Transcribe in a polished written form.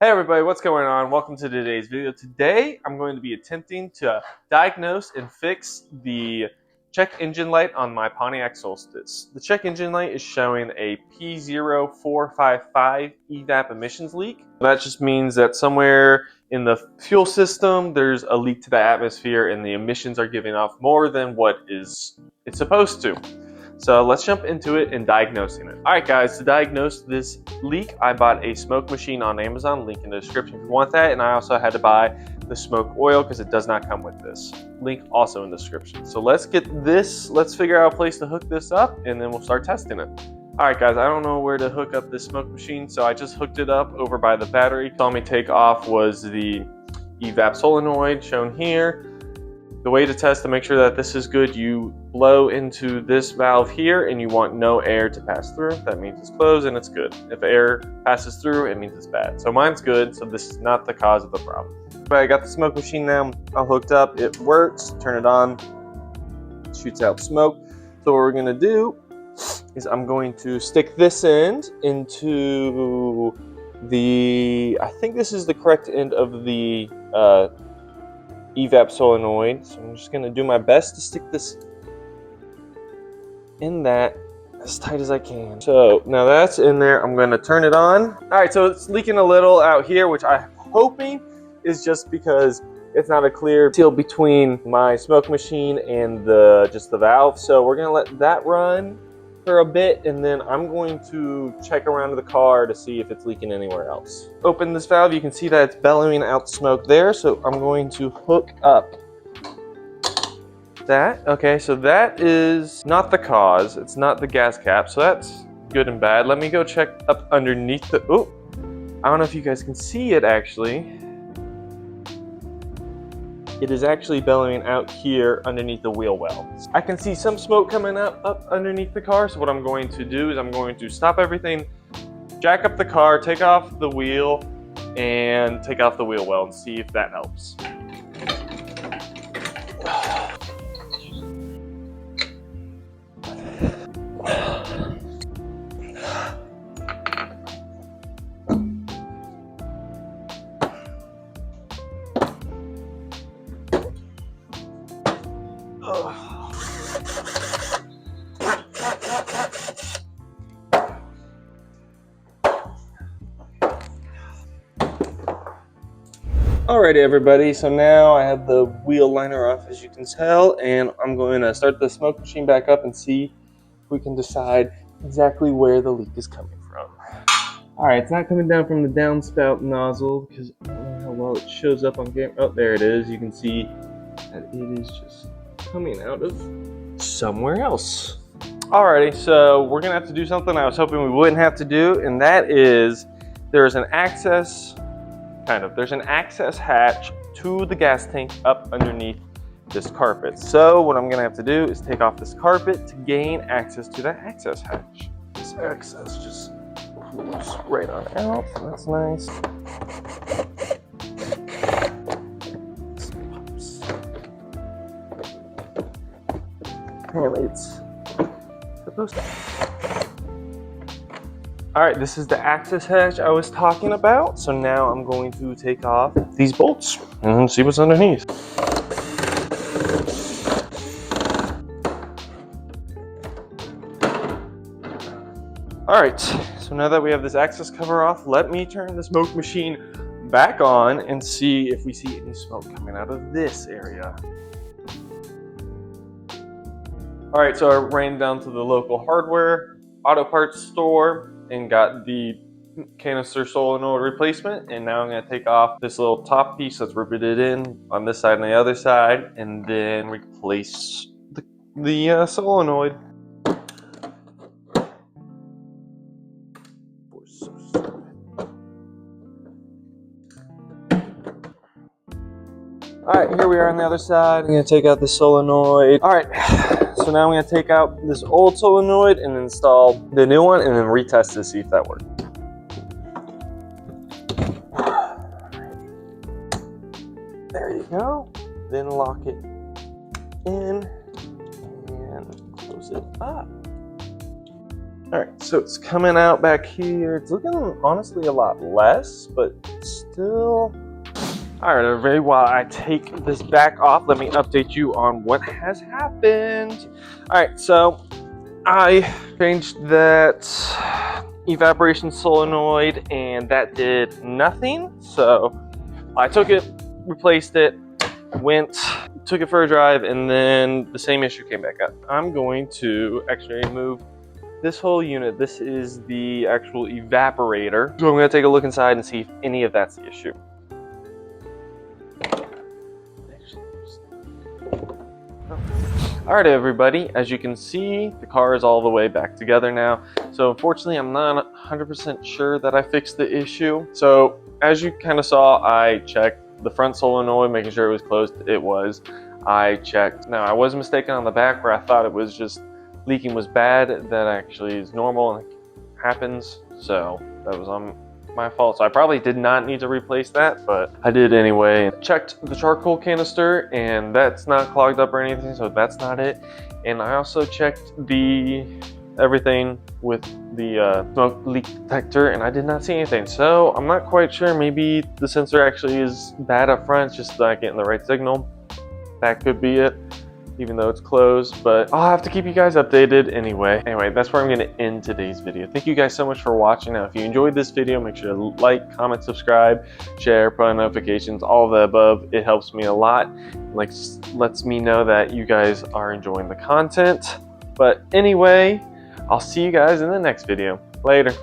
Hey everybody, what's going on? Welcome to today's video. Today I'm going to be attempting to diagnose and fix the check engine light on my Pontiac Solstice. The check engine light is showing a P0455 EVAP emissions leak. That just means that somewhere in the fuel system there's a leak to the atmosphere and the emissions are giving off more than what it's supposed to. So let's jump into it and diagnosing it. Alright guys, to diagnose this leak, I bought a smoke machine on Amazon, link in the description if you want that, and I also had to buy the smoke oil because it does not come with this. Link also in the description. So let's figure out a place to hook this up and then we'll start testing it. Alright guys, I don't know where to hook up this smoke machine, so I just hooked it up over by the battery. Saw me take off was the EVAP solenoid shown here. The way to test to make sure that this is good, you blow into this valve here and you want no air to pass through. That means it's closed and it's good. If air passes through, it means it's bad. So mine's good, so this is not the cause of the problem. But I got the smoke machine now all hooked up. It works, turn it on, it shoots out smoke. So what we're gonna do is I'm going to stick this end into I think this is the correct end of the EVAP solenoid. So I'm just gonna do my best to stick this in that as tight as I can. So now that's in there, I'm gonna turn it on. All right, so it's leaking a little out here, which I'm hoping is just because it's not a clear seal between my smoke machine and just the valve. So we're gonna let that run for a bit, and then I'm going to check around the car to see if it's leaking anywhere else. Open this valve, you can see that it's bellowing out smoke there, so I'm going to hook up that. Okay, so that is not the cause, it's not the gas cap, so that's good and bad. Let me go check up underneath the, oh, I don't know if you guys can see it actually. It is actually bellowing out here underneath the wheel well. I can see some smoke coming up underneath the car, so what I'm going to do is I'm going to stop everything, jack up the car, take off the wheel, and take off the wheel well and see if that helps. Alrighty everybody, so now I have the wheel liner off as you can tell, and I'm going to start the smoke machine back up and see if we can decide exactly where the leak is coming from. Alright, it's not coming down from the downspout nozzle because I don't know how well it shows up on camera. Oh, there it is. You can see that it is just coming out of somewhere else. Alrighty, so we're gonna have to do something I was hoping we wouldn't have to do, and that is there's an access hatch to the gas tank up underneath this carpet. So what I'm gonna have to do is take off this carpet to gain access to that access hatch. This access just pulls right on out, so that's nice. Apparently it's supposed to. All right, this is the access hatch I was talking about. So now I'm going to take off these bolts and see what's underneath. All right, so now that we have this access cover off, let me turn the smoke machine back on and see if we see any smoke coming out of this area. All right, so I ran down to the local hardware auto parts store and got the canister solenoid replacement, and now I'm going to take off this little top piece that's riveted in on this side and the other side, and then replace the solenoid. Alright, here we are on the other side. I'm going to take out the solenoid. Alright, so now I'm going to take out this old solenoid and install the new one and then retest to see if that works. There you go. Then lock it in and close it up. Alright, so it's coming out back here. It's looking honestly a lot less, but still. All right, everybody, while I take this back off, let me update you on what has happened. All right, so I changed that evaporation solenoid and that did nothing. So I took it, replaced it, took it for a drive, and then the same issue came back up. I'm going to actually remove this whole unit. This is the actual evaporator. So I'm going to take a look inside and see if any of that's the issue. Alright everybody, as you can see, the car is all the way back together now. So unfortunately, I'm not 100% sure that I fixed the issue. So as you kind of saw, I checked the front solenoid, making sure it was closed. It was. I checked. Now, I was mistaken on the back where I thought it was just leaking was bad. That actually is normal and it happens. So that was on my fault. So I probably did not need to replace that, but I did anyway. Checked the charcoal canister and that's not clogged up or anything, so that's not it. And I also checked everything with the smoke leak detector and I did not see anything. So I'm not quite sure, maybe the sensor actually is bad up front, it's just not getting the right signal. That could be it, even though it's closed, but I'll have to keep you guys updated anyway. Anyway, that's where I'm going to end today's video. Thank you guys so much for watching. Now, if you enjoyed this video, make sure to like, comment, subscribe, share, put on notifications, all of the above. It helps me a lot. Like, lets me know that you guys are enjoying the content. But anyway, I'll see you guys in the next video. Later.